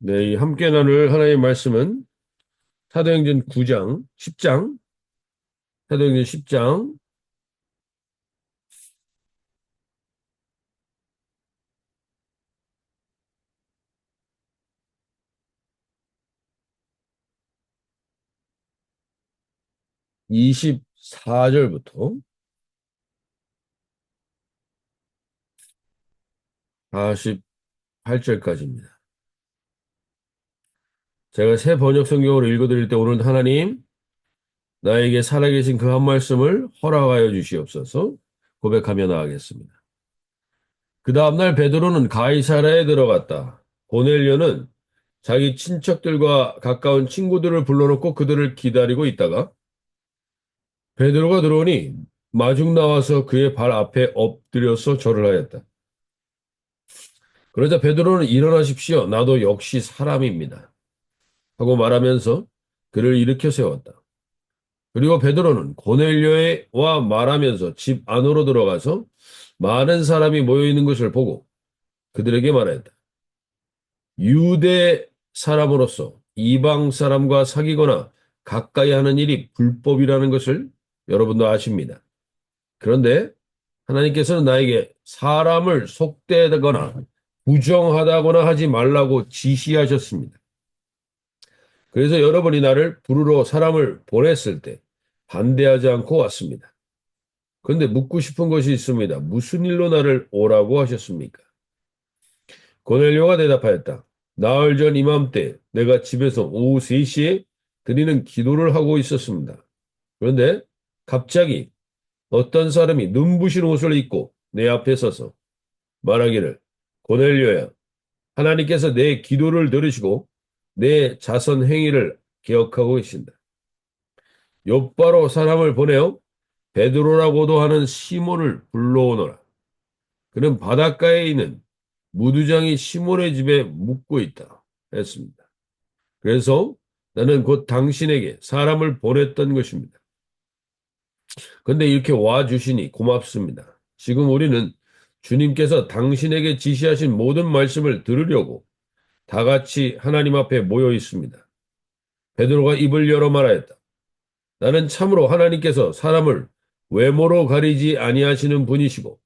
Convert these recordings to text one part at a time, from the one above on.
네, 이 함께 나눌 하나님의 말씀은 사도행전 9장, 10장, 사도행전 10장 24절부터 48절까지입니다. 제가 새 번역 성경으로 읽어드릴 때 오늘 하나님 나에게 살아계신 그 한 말씀을 허락하여 주시옵소서 고백하며 나가겠습니다. 그 다음날 베드로는 가이사랴에 들어갔다. 고넬료는 자기 친척들과 가까운 친구들을 불러놓고 그들을 기다리고 있다가 베드로가 들어오니 마중 나와서 그의 발 앞에 엎드려서 절을 하였다. 그러자 베드로는 일어나십시오. 나도 역시 사람입니다. 하고 말하면서 그를 일으켜 세웠다. 그리고 베드로는 고넬료와 말하면서 집 안으로 들어가서 많은 사람이 모여 있는 것을 보고 그들에게 말하였다. 유대 사람으로서 이방 사람과 사귀거나 가까이 하는 일이 불법이라는 것을 여러분도 아십니다. 그런데 하나님께서는 나에게 사람을 속대거나 부정하다거나 하지 말라고 지시하셨습니다. 그래서 여러분이 나를 부르러 사람을 보냈을 때 반대하지 않고 왔습니다. 그런데 묻고 싶은 것이 있습니다. 무슨 일로 나를 오라고 하셨습니까? 고넬료가 대답하였다. 나흘 전 이맘때 내가 집에서 오후 3시에 드리는 기도를 하고 있었습니다. 그런데 갑자기 어떤 사람이 눈부신 옷을 입고 내 앞에 서서 말하기를 고넬료야, 하나님께서 내 기도를 들으시고 내 자선 행위를 기억하고 계신다. 곧바로 사람을 보내어 베드로라고도 하는 시몬을 불러오너라. 그는 바닷가에 있는 무두장이 시몬의 집에 묵고 있다. 했습니다. 그래서 나는 곧 당신에게 사람을 보냈던 것입니다. 근데 이렇게 와주시니 고맙습니다. 지금 우리는 주님께서 당신에게 지시하신 모든 말씀을 들으려고 다 같이 하나님 앞에 모여 있습니다. 베드로가 입을 열어 말하였다. 나는 참으로 하나님께서 사람을 외모로 가리지 아니하시는 분이시고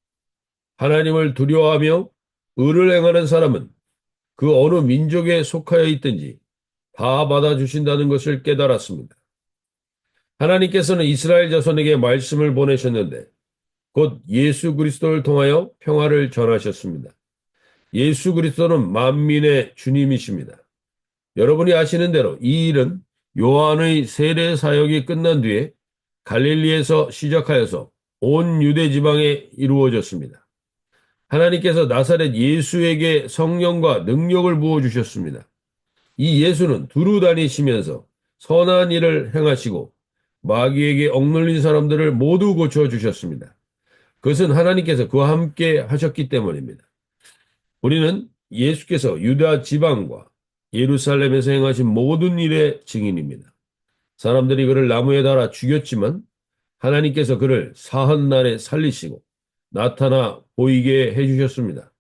하나님을 두려워하며 의를 행하는 사람은 그 어느 민족에 속하여 있든지 다 받아주신다는 것을 깨달았습니다. 하나님께서는 이스라엘 자손에게 말씀을 보내셨는데 곧 예수 그리스도를 통하여 평화를 전하셨습니다. 예수 그리스도는 만민의 주님이십니다. 여러분이 아시는 대로 이 일은 요한의 세례 사역이 끝난 뒤에 갈릴리에서 시작하여서 온 유대 지방에 이루어졌습니다. 하나님께서 나사렛 예수에게 성령과 능력을 부어주셨습니다. 이 예수는 두루 다니시면서 선한 일을 행하시고 마귀에게 억눌린 사람들을 모두 고쳐주셨습니다. 그것은 하나님께서 그와 함께 하셨기 때문입니다. 우리는 예수께서 유다 지방과 예루살렘에서 행하신 모든 일의 증인입니다. 사람들이 그를 나무에 달아 죽였지만 하나님께서 그를 사흘 날에 살리시고 나타나 보이게 해주셨습니다.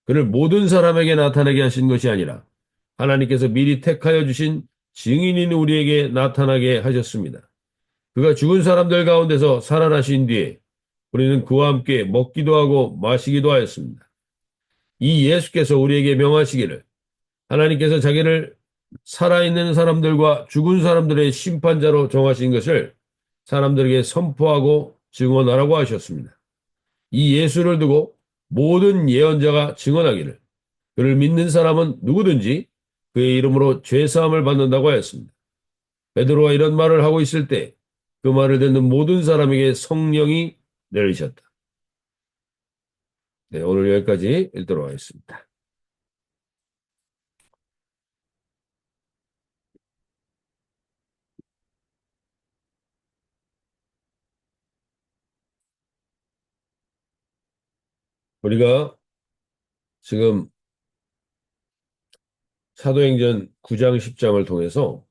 그를 모든 사람에게 나타나게 하신 것이 아니라 하나님께서 미리 택하여 주신 증인인 우리에게 나타나게 하셨습니다. 그가 죽은 사람들 가운데서 살아나신 뒤에 우리는 그와 함께 먹기도 하고 마시기도 하였습니다. 이 예수께서 우리에게 명하시기를 하나님께서 자기를 살아있는 사람들과 죽은 사람들의 심판자로 정하신 것을 사람들에게 선포하고 증언하라고 하셨습니다. 이 예수를 두고 모든 예언자가 증언하기를 그를 믿는 사람은 누구든지 그의 이름으로 죄사함을 받는다고 하였습니다. 베드로가 이런 말을 하고 있을 때 그 말을 듣는 모든 사람에게 성령이 내리셨다. 네, 오늘 여기까지 읽도록 하겠습니다. 우리가 지금 사도행전 9장 10장을 통해서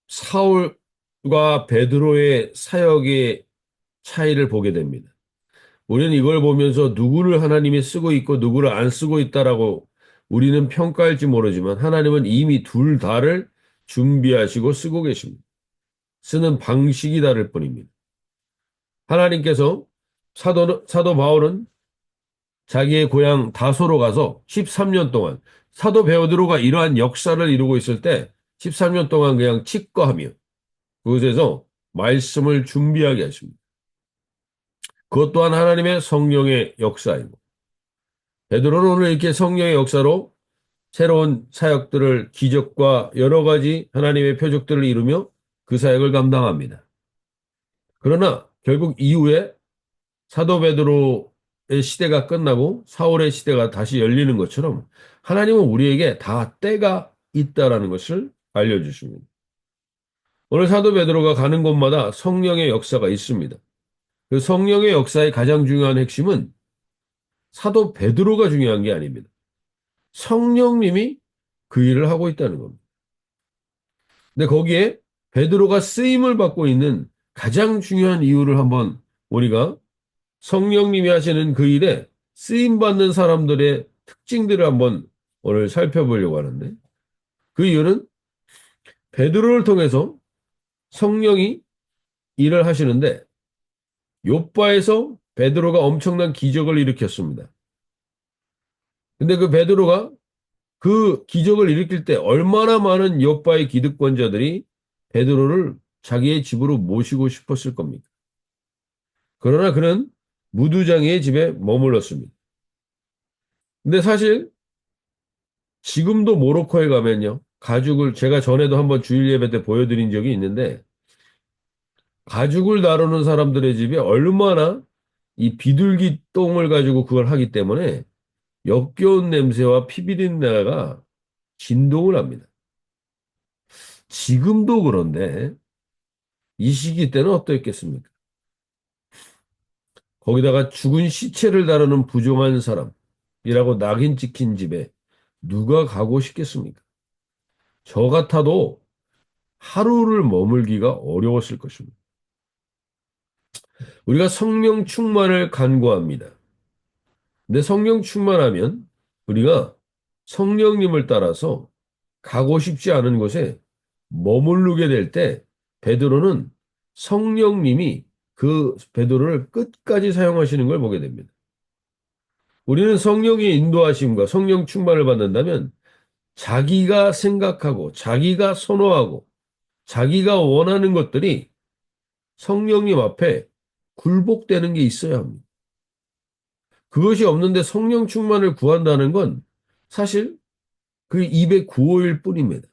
사울과 베드로의 사역의 차이를 보게 됩니다. 우리는 이걸 보면서 누구를 하나님이 쓰고 있고 누구를 안 쓰고 있다라고 우리는 평가할지 모르지만 하나님은 이미 둘 다를 준비하시고 쓰고 계십니다. 쓰는 방식이 다를 뿐입니다. 하나님께서 사도 바울은 자기의 고향 다소로 가서 13년 동안 사도 베드로가 이러한 역사를 이루고 있을 때 13년 동안 그냥 치과하며 그곳에서 말씀을 준비하게 하십니다. 그것 또한 하나님의 성령의 역사이고 베드로는 오늘 이렇게 성령의 역사로 새로운 사역들을 기적과 여러 가지 하나님의 표적들을 이루며 그 사역을 감당합니다. 그러나 결국 이후에 사도 베드로의 시대가 끝나고 사울의 시대가 다시 열리는 것처럼 하나님은 우리에게 다 때가 있다라는 것을 알려주십니다. 오늘 사도 베드로가 가는 곳마다 성령의 역사가 있습니다. 그 성령의 역사의 가장 중요한 핵심은 사도 베드로가 중요한 게 아닙니다. 성령님이 그 일을 하고 있다는 겁니다. 근데 거기에 베드로가 쓰임을 받고 있는 가장 중요한 이유를 한번 우리가 성령님이 하시는 그 일에 쓰임 받는 사람들의 특징들을 한번 오늘 살펴보려고 하는데 그 이유는 베드로를 통해서 성령이 일을 하시는데 욥바에서 베드로가 엄청난 기적을 일으켰습니다. 근데 그 베드로가 그 기적을 일으킬 때 얼마나 많은 욥바의 기득권자들이 베드로를 자기의 집으로 모시고 싶었을 겁니까? 그러나 그는 무두장이의 집에 머물렀습니다. 근데 사실 지금도 모로코에 가면요. 가죽을 제가 전에도 한번 주일 예배 때 보여드린 적이 있는데 가죽을 다루는 사람들의 집에 얼마나 이 비둘기 똥을 가지고 그걸 하기 때문에 역겨운 냄새와 피비린내가 진동을 합니다. 지금도 그런데 이 시기 때는 어떠했겠습니까? 거기다가 죽은 시체를 다루는 부정한 사람이라고 낙인 찍힌 집에 누가 가고 싶겠습니까? 저 같아도 하루를 머물기가 어려웠을 것입니다. 우리가 성령 충만을 간구합니다. 근데 성령 충만하면 우리가 성령님을 따라서 가고 싶지 않은 곳에 머무르게 될 때 베드로는 성령님이 그 베드로를 끝까지 사용하시는 걸 보게 됩니다. 우리는 성령의 인도하심과 성령 충만을 받는다면 자기가 생각하고 자기가 선호하고 자기가 원하는 것들이 성령님 앞에 굴복되는 게 있어야 합니다. 그것이 없는데 성령 충만을 구한다는 건 사실 그 입의 구호일 뿐입니다.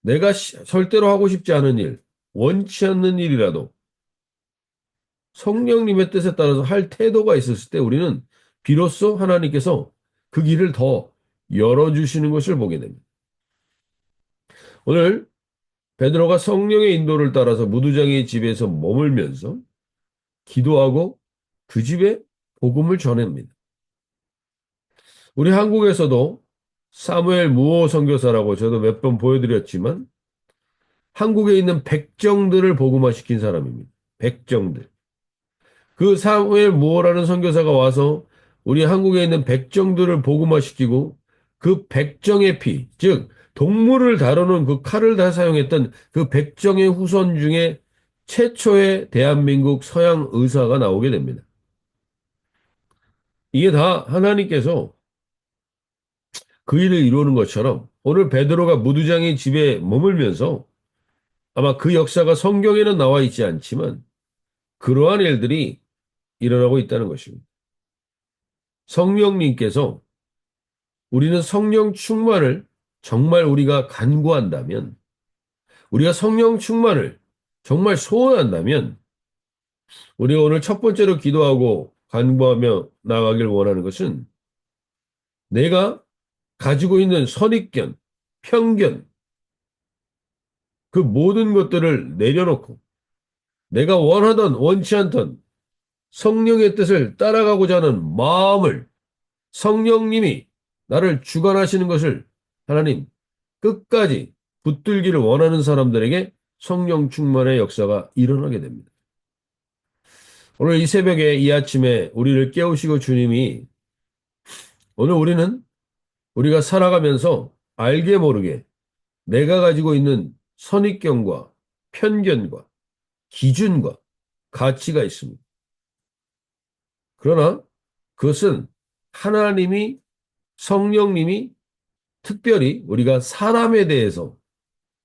내가 절대로 하고 싶지 않은 일, 원치 않는 일이라도 성령님의 뜻에 따라서 할 태도가 있었을 때 우리는 비로소 하나님께서 그 길을 더 열어주시는 것을 보게 됩니다. 오늘 베드로가 성령의 인도를 따라서 무두장의 집에서 머물면서 기도하고 그 집에 복음을 전합니다. 우리 한국에서도 사무엘 무호 선교사라고 저도 몇 번 보여드렸지만 한국에 있는 백정들을 복음화시킨 사람입니다. 백정들. 그 사무엘 무호라는 선교사가 와서 우리 한국에 있는 백정들을 복음화시키고 그 백정의 피, 즉 동물을 다루는 그 칼을 다 사용했던 그 백정의 후손 중에 최초의 대한민국 서양 의사가 나오게 됩니다. 이게 다 하나님께서 그 일을 이루는 것처럼 오늘 베드로가 무두장의 집에 머물면서 아마 그 역사가 성경에는 나와 있지 않지만 그러한 일들이 일어나고 있다는 것입니다. 성령님께서 우리는 성령 충만을 정말 우리가 간구한다면 우리가 성령 충만을 정말 소원한다면 우리가 오늘 첫 번째로 기도하고 간구하며 나가길 원하는 것은 내가 가지고 있는 선입견, 편견, 그 모든 것들을 내려놓고 내가 원하던 원치 않던 성령의 뜻을 따라가고자 하는 마음을 성령님이 나를 주관하시는 것을 하나님 끝까지 붙들기를 원하는 사람들에게 성령 충만의 역사가 일어나게 됩니다. 오늘 이 새벽에 이 아침에 우리를 깨우시고 주님이 오늘 우리는 우리가 살아가면서 알게 모르게 내가 가지고 있는 선입견과 편견과 기준과 가치가 있습니다. 그러나 그것은 하나님이 성령님이 특별히 우리가 사람에 대해서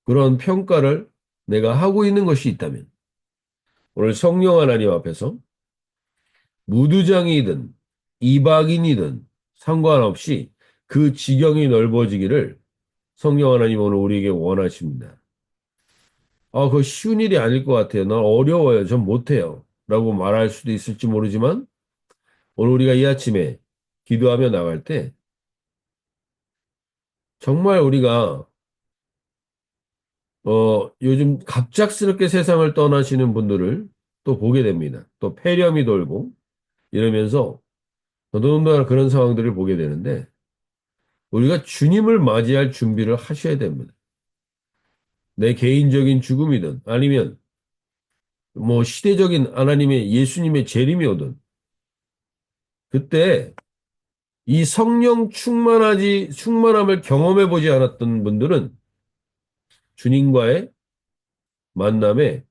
그런 평가를 내가 하고 있는 것이 있다면 오늘 성령 하나님 앞에서 무두장이든 이방인이든 상관없이 그 지경이 넓어지기를 성령 하나님 오늘 우리에게 원하십니다. 그거 쉬운 일이 아닐 것 같아요. 난 어려워요. 전 못해요. 라고 말할 수도 있을지 모르지만 오늘 우리가 이 아침에 기도하며 나갈 때 정말 우리가 요즘 갑작스럽게 세상을 떠나시는 분들을 또 보게 됩니다. 또 폐렴이 돌고 이러면서 더더군다나 그런 상황들을 보게 되는데 우리가 주님을 맞이할 준비를 하셔야 됩니다. 내 개인적인 죽음이든 아니면 뭐 시대적인 하나님의 예수님의 재림이 오든 그때 이 성령 충만함을 경험해 보지 않았던 분들은 주님과의 만남에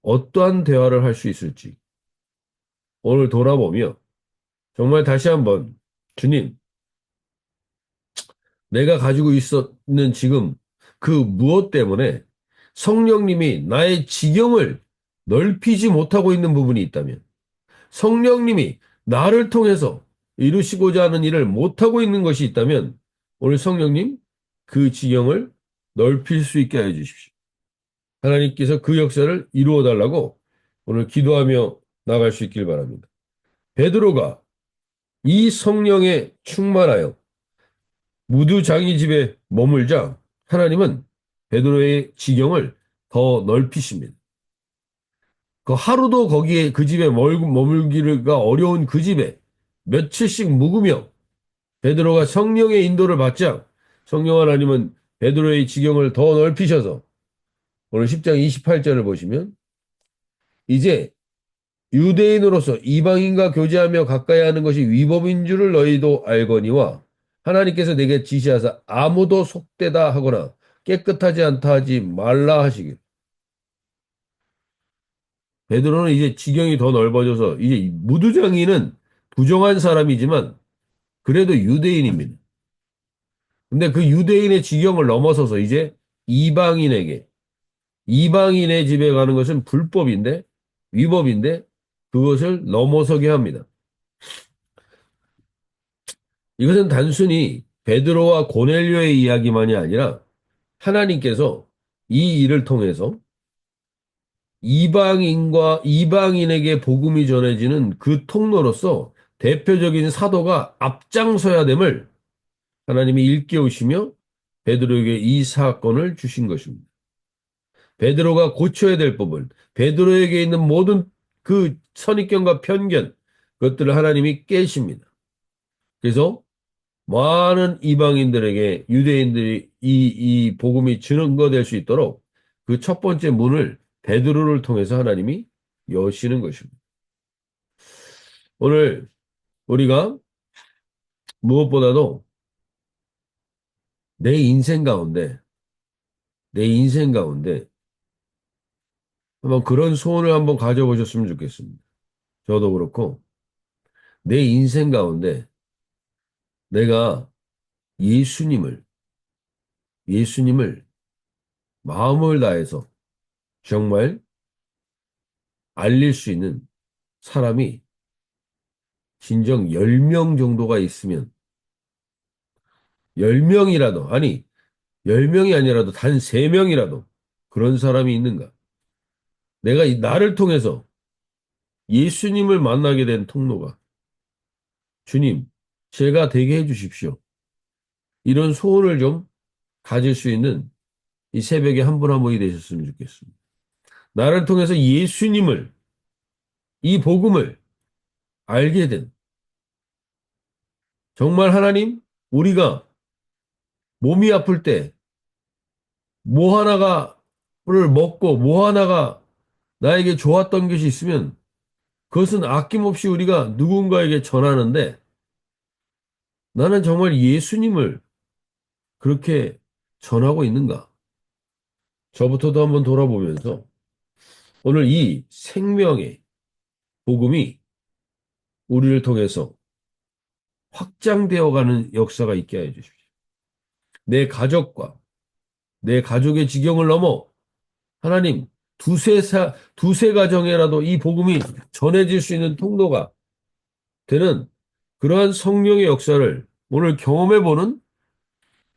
어떠한 대화를 할 수 있을지 오늘 돌아보며 정말 다시 한번 주님, 내가 가지고 있는 지금 그 무엇 때문에 성령님이 나의 지경을 넓히지 못하고 있는 부분이 있다면 성령님이 나를 통해서 이루시고자 하는 일을 못하고 있는 것이 있다면 오늘 성령님 그 지경을 넓힐 수 있게 해 주십시오. 하나님께서 그 역사를 이루어 달라고 오늘 기도하며 나갈 수 있길 바랍니다. 베드로가 이 성령에 충만하여 무두장이 집에 머물자 하나님은 베드로의 지경을 더 넓히십니다. 그 하루도 거기에 그 집에 머물기가 어려운 그 집에 며칠씩 묵으며 베드로가 성령의 인도를 받자 성령 하나님은 베드로의 지경을 더 넓히셔서 오늘 10장 28절을 보시면 이제 유대인으로서 이방인과 교제하며 가까이 하는 것이 위법인 줄을 너희도 알거니와 하나님께서 내게 지시하사 아무도 속되다 하거나 깨끗하지 않다 하지 말라 하시길. 베드로는 이제 지경이 더 넓어져서 이제 무두장이는 부정한 사람이지만 그래도 유대인입니다. 근데 그 유대인의 지경을 넘어서서 이제 이방인에게 이방인의 집에 가는 것은 불법인데 위법인데 그것을 넘어서게 합니다. 이것은 단순히 베드로와 고넬료의 이야기만이 아니라 하나님께서 이 일을 통해서 이방인에게 복음이 전해지는 그 통로로서 대표적인 사도가 앞장서야 됨을 하나님이 일깨우시며 베드로에게 이 사건을 주신 것입니다. 베드로가 고쳐야 될 부분, 베드로에게 있는 모든 그 선입견과 편견, 그것들을 하나님이 깨십니다. 그래서 많은 이방인들에게 유대인들이 이 복음이 증거될 수 있도록 그 첫 번째 문을 베드로를 통해서 하나님이 여시는 것입니다. 오늘 우리가 무엇보다도 내 인생 가운데, 내 인생 가운데 한번 그런 소원을 한번 가져보셨으면 좋겠습니다. 저도 그렇고 내 인생 가운데 내가 예수님을, 예수님을 마음을 다해서 정말 알릴 수 있는 사람이 진정 10명 정도가 있으면 10명이라도 아니 10명이 아니라도 단 3명이라도 그런 사람이 있는가? 내가 나를 통해서 예수님을 만나게 된 통로가 주님, 제가 되게 해주십시오. 이런 소원을 좀 가질 수 있는 이 새벽에 한 분 한 분이 되셨으면 좋겠습니다. 나를 통해서 예수님을, 이 복음을 알게 된 정말 하나님, 우리가 몸이 아플 때 뭐 하나가를 먹고 뭐 하나가 나에게 좋았던 것이 있으면 그것은 아낌없이 우리가 누군가에게 전하는데 나는 정말 예수님을 그렇게 전하고 있는가? 저부터도 한번 돌아보면서 오늘 이 생명의 복음이 우리를 통해서 확장되어 가는 역사가 있게 해 주십시오. 내 가족과 내 가족의 지경을 넘어 하나님 두세 가정에라도 이 복음이 전해질 수 있는 통로가 되는 그러한 성령의 역사를 오늘 경험해 보는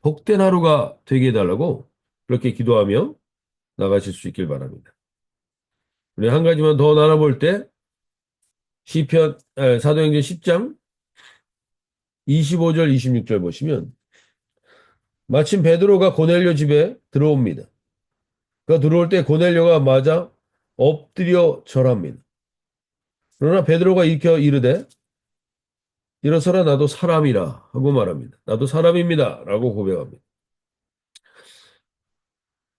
복된 하루가 되게 해달라고 그렇게 기도하며 나가실 수 있길 바랍니다. 우리 한 가지만 더 나눠볼 때 사도행전 10장 25절 26절 보시면 마침 베드로가 고넬료 집에 들어옵니다. 그 들어올 때 고넬료가 맞아 엎드려 절합니다. 그러나 베드로가 일켜 이르되 일어서라 나도 사람이라 하고 말합니다. 나도 사람입니다 라고 고백합니다.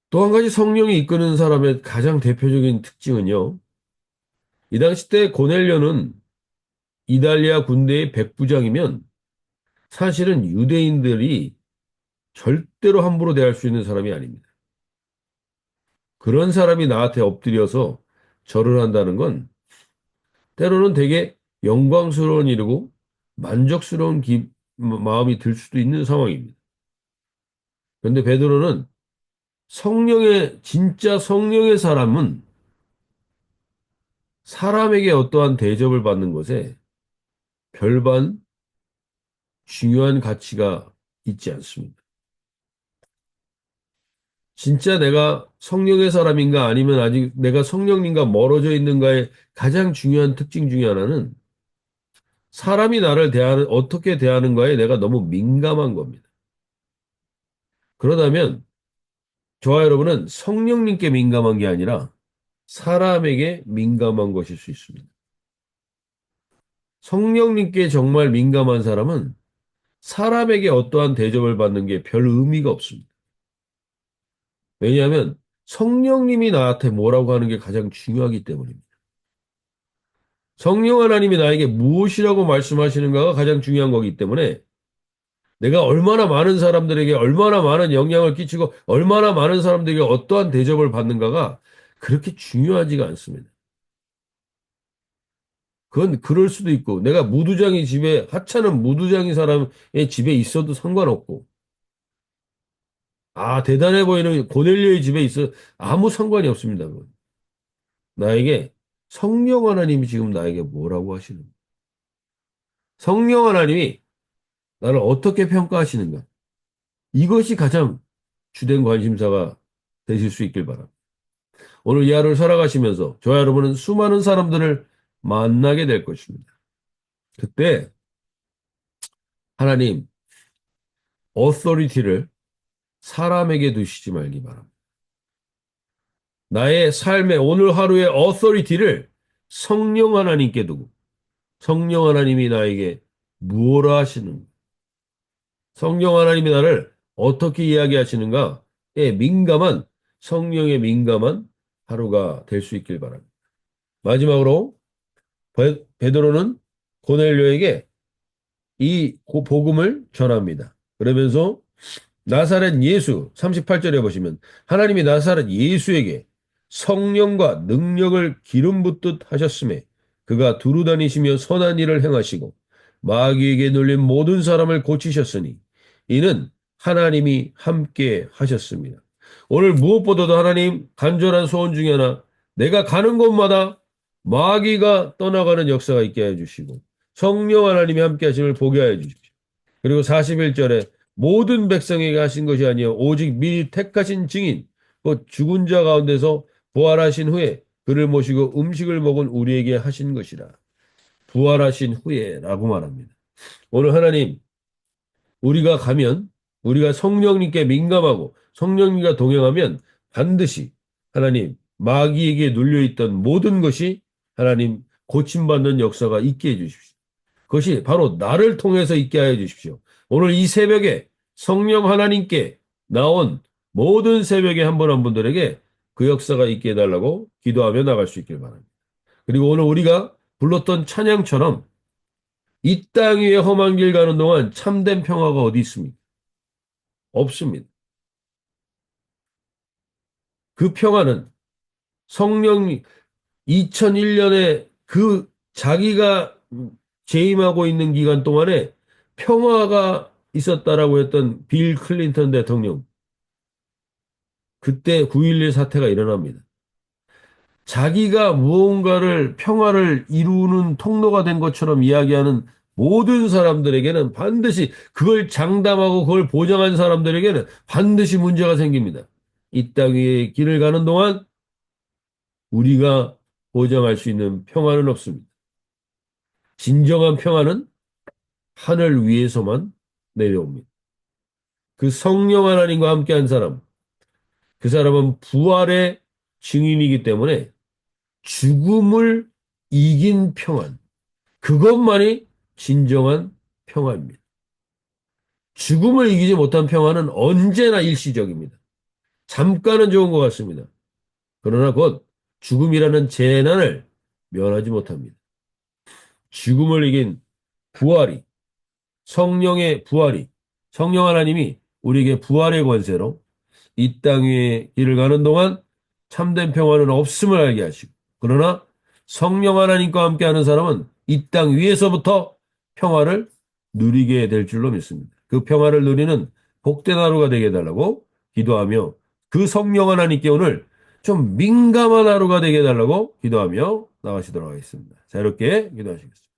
또 한 가지 성령이 이끄는 사람의 가장 대표적인 특징은요. 이 당시 때 고넬료는 이달리아 군대의 백부장이면 사실은 유대인들이 절대로 함부로 대할 수 있는 사람이 아닙니다. 그런 사람이 나한테 엎드려서 절을 한다는 건 때로는 되게 영광스러운 일이고 만족스러운 마음이 들 수도 있는 상황입니다. 그런데 베드로는 진짜 성령의 사람은 사람에게 어떠한 대접을 받는 것에 별반 중요한 가치가 있지 않습니다. 진짜 내가 성령의 사람인가 아니면 아직 내가 성령님과 멀어져 있는가의 가장 중요한 특징 중에 하나는 사람이 나를 어떻게 대하는가에 내가 너무 민감한 겁니다. 그러다면 저와 여러분은 성령님께 민감한 게 아니라 사람에게 민감한 것일 수 있습니다. 성령님께 정말 민감한 사람은 사람에게 어떠한 대접을 받는 게 별 의미가 없습니다. 왜냐하면 성령님이 나한테 뭐라고 하는 게 가장 중요하기 때문입니다. 성령 하나님이 나에게 무엇이라고 말씀하시는가가 가장 중요한 거기 때문에 내가 얼마나 많은 사람들에게 얼마나 많은 영향을 끼치고 얼마나 많은 사람들에게 어떠한 대접을 받는가가 그렇게 중요하지가 않습니다. 그건 그럴 수도 있고 내가 하찮은 무두장이 사람의 집에 있어도 상관없고 대단해 보이는 고넬료의 집에 있어 아무 상관이 없습니다. 그건. 나에게 성령 하나님이 지금 나에게 뭐라고 하시는 거예요? 성령 하나님이 나를 어떻게 평가하시는가? 이것이 가장 주된 관심사가 되실 수 있길 바랍니다. 오늘 이 하루를 살아가시면서 저와 여러분은 수많은 사람들을 만나게 될 것입니다. 그때 하나님 어서리티를 사람에게 두시지 말기 바랍니다. 나의 삶의 오늘 하루의 어서리티를 성령 하나님께 두고 성령 하나님이 나에게 무엇을 하시는가? 성령 하나님이 나를 어떻게 이야기하시는가에 성령에 민감한 하루가 될 수 있길 바랍니다. 마지막으로 베드로는 고넬료에게 이 복음을 전합니다. 그러면서 나사렛 예수 38절에 보시면 하나님이 나사렛 예수에게 성령과 능력을 기름 붓듯 하셨음에 그가 두루 다니시며 선한 일을 행하시고 마귀에게 눌린 모든 사람을 고치셨으니 이는 하나님이 함께 하셨습니다. 오늘 무엇보다도 하나님 간절한 소원 중에 하나 내가 가는 곳마다 마귀가 떠나가는 역사가 있게 해주시고 성령 하나님이 함께 하심을 보게 해주십시오. 그리고 41절에 모든 백성에게 하신 것이 아니요 오직 미리 택하신 증인 곧 죽은 자 가운데서 부활하신 후에 그를 모시고 음식을 먹은 우리에게 하신 것이라. 부활하신 후에라고 말합니다. 오늘 하나님 우리가 성령님께 민감하고 성령님과 동행하면 반드시 하나님 마귀에게 눌려있던 모든 것이 하나님 고침받는 역사가 있게 해주십시오. 그것이 바로 나를 통해서 있게 하여 주십시오. 오늘 이 새벽에 성령 하나님께 나온 모든 새벽에 한 분 한 분들에게 그 역사가 있게 해달라고 기도하며 나갈 수 있길 바랍니다. 그리고 오늘 우리가 불렀던 찬양처럼 이 땅 위에 험한 길 가는 동안 참된 평화가 어디 있습니까? 없습니다. 그 평화는 성령 2001년에 그 자기가 재임하고 있는 기간 동안에 평화가 있었다라고 했던 빌 클린턴 대통령, 그때 9.11 사태가 일어납니다. 자기가 무언가를 평화를 이루는 통로가 된 것처럼 이야기하는 모든 사람들에게는 반드시 그걸 장담하고 그걸 보장한 사람들에게는 반드시 문제가 생깁니다. 이 땅 위에 길을 가는 동안 우리가 보장할 수 있는 평화는 없습니다. 진정한 평화는 하늘 위에서만 내려옵니다. 그 성령 하나님과 함께한 사람, 그 사람은 부활의 증인이기 때문에 죽음을 이긴 평안, 그것만이 진정한 평화입니다. 죽음을 이기지 못한 평화는 언제나 일시적입니다. 잠깐은 좋은 것 같습니다. 그러나 곧 죽음이라는 재난을 면하지 못합니다. 죽음을 이긴 부활이, 성령의 부활이, 성령 하나님이 우리에게 부활의 권세로 이 땅 위에 길을 가는 동안 참된 평화는 없음을 알게 하시고, 그러나 성령 하나님과 함께하는 사람은 이 땅 위에서부터 평화를 누리게 될 줄로 믿습니다. 그 평화를 누리는 복된 하루가 되게 해달라고 기도하며, 그 성령 하나님께 오늘 좀 민감한 하루가 되게 해달라고 기도하며 나가시도록 하겠습니다. 자유롭게 기도하시겠습니다.